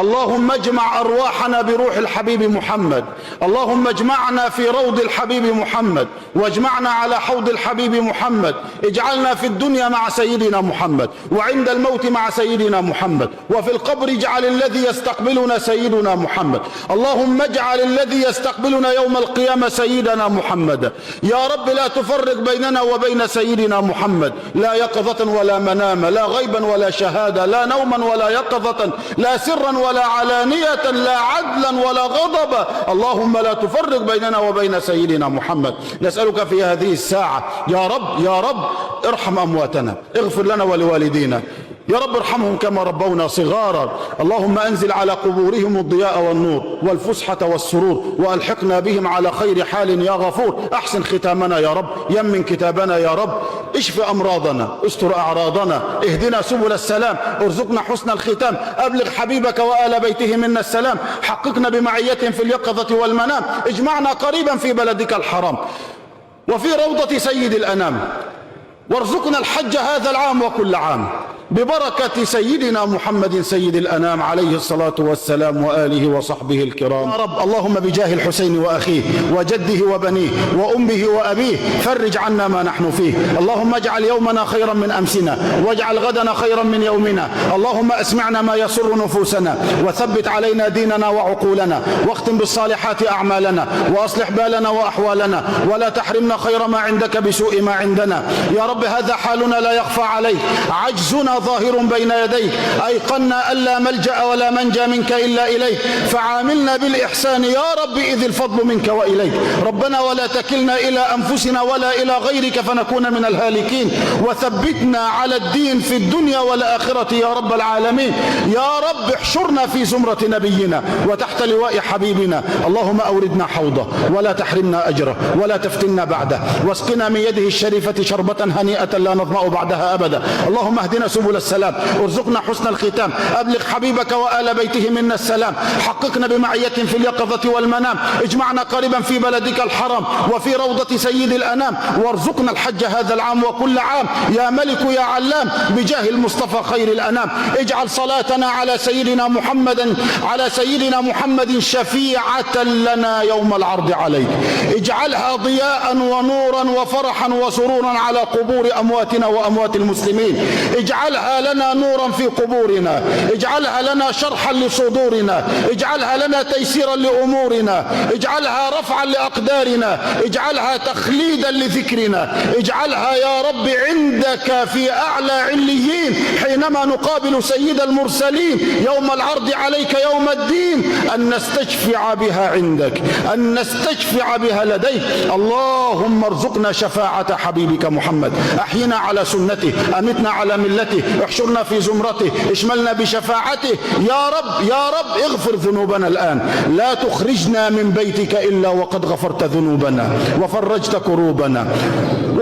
اللهم اجمع أرواحنا بروح الحبيب محمد. اللهم اجمعنا في روض الحبيب محمد، واجمعنا على حوض الحبيب محمد. اجعلنا في الدنيا مع سيدنا محمد، وعند الموت مع سيدنا محمد، وفي القبر اجعل الذي يستقبلنا سيدنا محمد. اللهم اجعل الذي يستقبلنا يوم القيامة سيدنا محمد. يا رب لا تفرق بيننا وبين سيدنا محمد، لا يقظة ولا منام، لا غيبا ولا شهادة، لا نوما ولا يقظة، لا سرا ولا علانية، لا عدلا ولا غضبا. اللهم لا تفرق بيننا وبين سيدنا محمد. نسألك في هذه الساعة يا رب يا رب ارحم أمواتنا، اغفر لنا ولوالدينا، يا رب ارحمهم كما ربونا صغارا. اللهم انزل على قبورهم الضياء والنور والفسحة والسرور، والحقنا بهم على خير حال يا غفور. احسن ختامنا يا رب، يمن كتابنا يا رب، اشف امراضنا، استر اعراضنا، اهدنا سبل السلام، ارزقنا حسن الختام، ابلغ حبيبك وآل بيته منا السلام، حققنا بمعيتهم في اليقظة والمنام، اجمعنا قريبا في بلدك الحرام وفي روضة سيد الأنام، وارزقنا الحج هذا العام وكل عام ببركة سيدنا محمد سيد الأنام عليه الصلاة والسلام وآله وصحبه الكرام. يا رب اللهم بجاه الحسين وأخيه وجده وبنيه وأمه وأبيه فرج عنا ما نحن فيه. اللهم اجعل يومنا خيرا من أمسنا، واجعل غدنا خيرا من يومنا. اللهم أسمعنا ما يسر نفوسنا، وثبت علينا ديننا وعقولنا، واختم بالصالحات أعمالنا، وأصلح بالنا وأحوالنا، ولا تحرمنا خير ما عندك بسوء ما عندنا. يا رب هذا حالنا لا يخفى عليك، عجزنا ظاهر بين يديك، أيقنا ألا ملجأ ولا منجى منك إلا إليك، فعاملنا بالإحسان يا رب إذ الفضل منك وإليك. ربنا ولا تكلنا إلى أنفسنا ولا إلى غيرك فنكون من الهالكين، وثبتنا على الدين في الدنيا والآخرة يا رب العالمين. يا رب احشرنا في زمرة نبينا وتحت لواء حبيبنا. اللهم أوردنا حوضه ولا تحرمنا أجره ولا تفتنا بعده، واسقنا من يده الشريفة شربة هنيئة لا نظمأ بعدها أبدا. اللهم اهدنا سبل السلام، ارزقنا حسن الختام، أبلغ حبيبك وآل بيته منا السلام، حققنا بمعية في اليقظة والمنام، اجمعنا قريبا في بلدك الحرام وفي روضة سيد الأنام، وارزقنا الحج هذا العام وكل عام يا ملك يا علام بجاه المصطفى خير الأنام. اجعل صلاتنا على سيدنا محمد شفيعة لنا يوم العرض عليك، اجعلها ضياء ونورا وفرحا وسرورا على قبور أمواتنا وأموات المسلمين، اجعلها لنا نورا في قبورنا، اجعلها لنا شرحا لصدورنا، اجعلها لنا تيسيرا لأمورنا، اجعلها رفعا لأقدارنا، اجعلها تخليدا لذكرنا، اجعلها يا رب عندك في أعلى عليين حينما نقابل سيد المرسلين يوم العرض عليك يوم الدين، أن نستشفع بها عندك، أن نستشفع بها لديك. اللهم ارزقنا شفاعة حبيبك محمد، أحينا على سنته، أمتنا على ملته، احشرنا في زمرته، اشملنا بشفاعته. يا رب يا رب اغفر ذنوبنا الآن، لا تخرجنا من بيتك إلا وقد غفرت ذنوبنا وفرجت كروبنا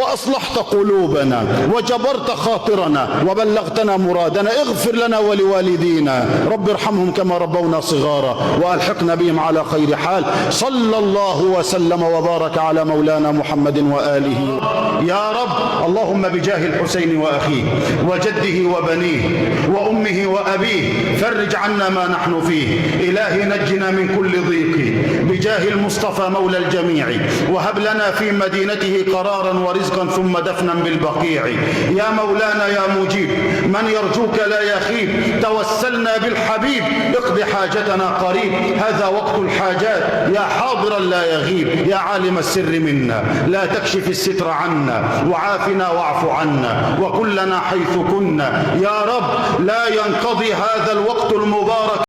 وأصلحت قلوبنا وجبرت خاطرنا وبلغتنا مرادنا. اغفر لنا ولوالدينا، رب ارحمهم كما ربونا صغارا، وألحقنا بهم على خير حال. صلى الله وسلم وبارك على مولانا محمد وآله. يا رب اللهم بجاه الحسين وأخيه وجده وبنيه وأمه وأبيه فرج عنا ما نحن فيه. إلهي نجنا من كل ضيق بجاه المصطفى مولى الجميع، وهب لنا في مدينته قرارا ورزقا ثم دفنا بالبقيع. يا مولانا يا مجيب من يرجوك لا يخيب، توسلنا بالحبيب اقض حاجتنا قريب. هذا وقت الحاجات يا حاضرا لا يغيب، يا عالم السر منا لا تكشف الستر عنا، وعافنا واعف عنا وكلنا حيث كنا. يا رب لا ينقضي هذا الوقت المبارك